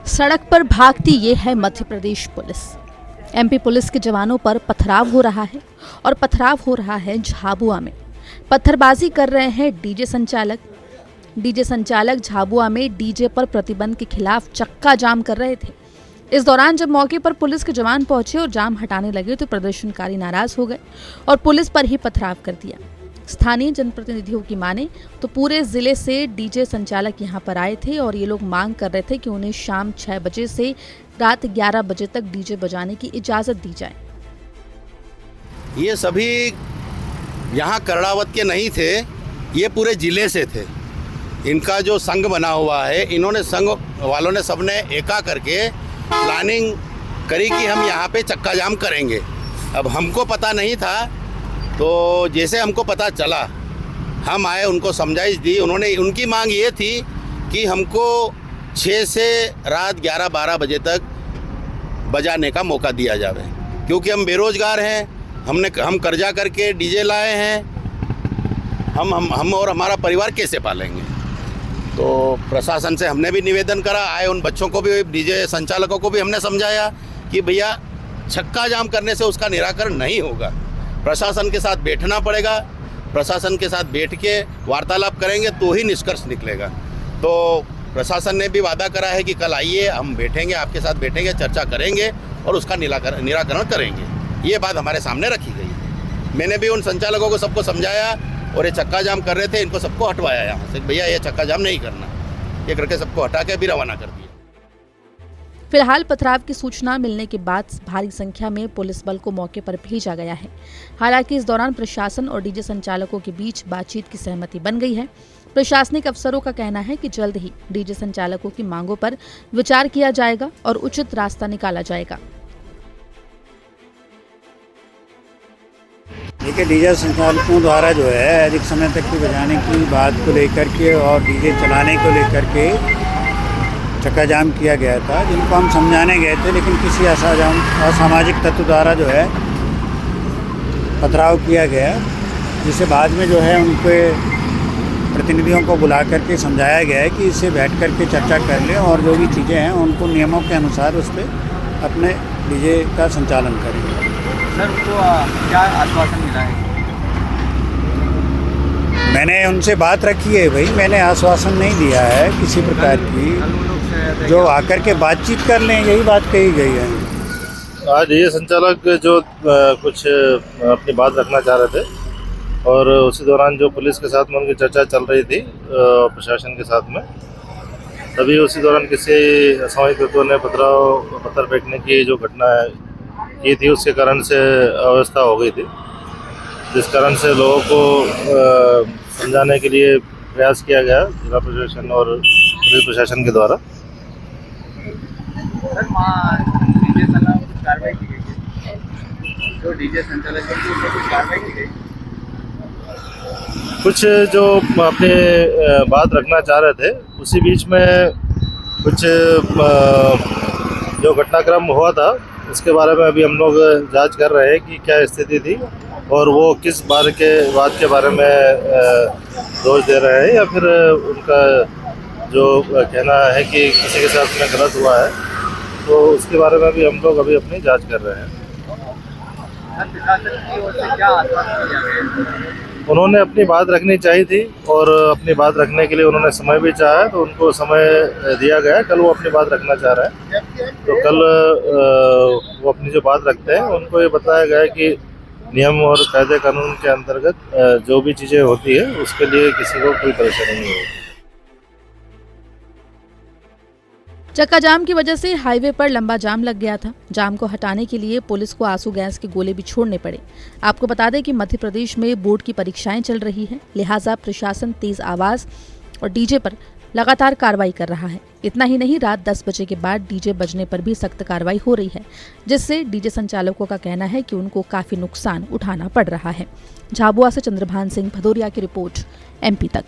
सड़क पर भागती ये है Madhya Pradesh police. MP police के जवानों पर पथराव हो रहा है और पथराव हो रहा है झाबुआ में। पत्थरबाजी कर रहे हैं डीजे संचालक झाबुआ में डीजे पर प्रतिबंध के खिलाफ चक्का जाम कर रहे थे। इस दौरान जब मौके पर पुलिस के जवान पहुंचे और जाम हटाने लगे तो प्रदर्शनकारी नाराज हो गए और पुलिस पर ही पथराव कर दिया। स्थानीय जनप्रतिनिधियों की माने तो पूरे जिले से डीजे संचालक यहां पर आए थे और ये लोग मांग कर रहे थे कि उन्हें शाम 6 बजे से रात 11 बजे तक डीजे बजाने की इजाजत दी जाए। ये सभी यहाँ करड़ावत के नहीं थे, ये पूरे जिले से थे। इनका जो संघ बना हुआ है, इन्होंने संघ वालों ने सबने एका करके प्लानिंग करी कि हम यहाँ पे चक्का जाम करेंगे। अब हमको पता नहीं था, तो जैसे हमको पता चला हम आए, उनको समझाइश दी। उनकी मांग ये थी कि हमको 6 से रात 11-12 बजे तक बजाने का मौका दिया जाए, क्योंकि हम बेरोजगार हैं। हम कर्जा करके डीजे लाए हैं। हम और हमारा परिवार कैसे पालेंगे। तो प्रशासन से हमने भी निवेदन करा, आए उन बच्चों को भी, डीजे संचालकों को भी हमने समझाया कि भैया चक्का जाम करने से उसका निराकरण नहीं होगा। प्रशासन के साथ बैठना पड़ेगा, प्रशासन के साथ बैठ के वार्तालाप करेंगे तो ही निष्कर्ष निकलेगा। तो प्रशासन ने भी वादा करा है कि कल आइए, हम बैठेंगे, आपके साथ बैठेंगे, चर्चा करेंगे और उसका निराकरण करेंगे। ये बात हमारे सामने रखी गई है। मैंने भी उन संचालकों को सबको समझाया और ये चक्का जाम कर रहे थे, इनको सबको हटवाया यहाँ से, भैया ये चक्का जाम नहीं करना। ये करके सबको हटा के भी रवाना कर दिया। फिलहाल पथराव की सूचना मिलने के बाद भारी संख्या में पुलिस बल को मौके पर भेजा गया है। हालांकि इस दौरान प्रशासन और डीजे संचालकों के बीच बातचीत की सहमति बन गई है। प्रशासनिक अफसरों का कहना है कि जल्द ही डीजे संचालकों की मांगों पर विचार किया जाएगा और उचित रास्ता निकाला जाएगा। देखिए, डीजे संचालकों द्वारा जो है अधिक समय तक की बजाने की बात को लेकर के और डीजे चलाने को लेकर के चक्का जाम किया गया था, जिनको हम समझाने गए थे, लेकिन किसी असामाजिक तत्व द्वारा जो है पथराव किया गया, जिसे बाद में जो है उनके प्रतिनिधियों को बुला करके समझाया गया है कि इसे बैठ करके चर्चा कर लें और जो भी चीज़ें हैं उनको नियमों के अनुसार उस पर अपने डीजे का संचालन करें। सर, उनको क्या आश्वासन मिला है? मैंने उनसे बात रखी है भाई, मैंने आश्वासन नहीं दिया है किसी प्रकार की, जो आकर के बातचीत कर लें, यही बात कही गई है। आज ये संचालक जो कुछ अपनी बात रखना चाह रहे थे और उसी दौरान जो पुलिस के साथ में उनकी चर्चा चल रही थी प्रशासन के साथ में, तभी उसी दौरान किसी असामाजिक तत्वों ने पत्थर फेंकने की जो घटना की थी, उसके कारण से अव्यवस्था हो गई थी, जिस कारण से लोगों को समझाने के लिए प्रयास किया गया जिला प्रशासन और पुलिस प्रशासन के द्वारा। सर, डीजे संचालक कुछ कार्रवाई की गई है? जो डीजे संचालक है कुछ कार्रवाई की गई? कुछ जो अपने बात रखना चाह रहे थे, उसी बीच में कुछ जो घटनाक्रम हुआ था उसके बारे में अभी हम लोग जांच कर रहे हैं कि क्या स्थिति थी और वो किस बात के बारे में दोष दे रहे हैं या फिर उनका जो कहना है कि किसी के साथ में गलत हुआ है, तो उसके बारे में भी हम लोग अभी अपनी जांच कर रहे हैं। सर, प्रशासन की ओर से क्या आश्वासन दिया गया? उन्होंने अपनी बात रखनी चाहिए थी और अपनी बात रखने के लिए उन्होंने समय भी चाहा, तो उनको समय दिया गया। कल वो अपनी बात रखना चाह रहे हैं, तो कल वो अपनी जो बात रखते हैं उनको ये बताया गया है कि नियम और कायदे कानून के अंतर्गत जो भी चीज़ें होती है उसके लिए किसी को कोई परेशानी नहीं होगी। चक्का जाम की वजह से हाईवे पर लंबा जाम लग गया था। जाम को हटाने के लिए पुलिस को आंसू गैस के गोले भी छोड़ने पड़े। आपको बता दें कि मध्य प्रदेश में बोर्ड की परीक्षाएं चल रही हैं, लिहाजा प्रशासन तेज आवाज और डीजे पर लगातार कार्रवाई कर रहा है। इतना ही नहीं, रात 10 बजे के बाद डीजे बजने पर भी सख्त कार्रवाई हो रही है, जिससे डीजे संचालकों का कहना है कि उनको काफी नुकसान उठाना पड़ रहा है। झाबुआ से चंद्रभान सिंह भदौरिया की रिपोर्ट, एमपी तक।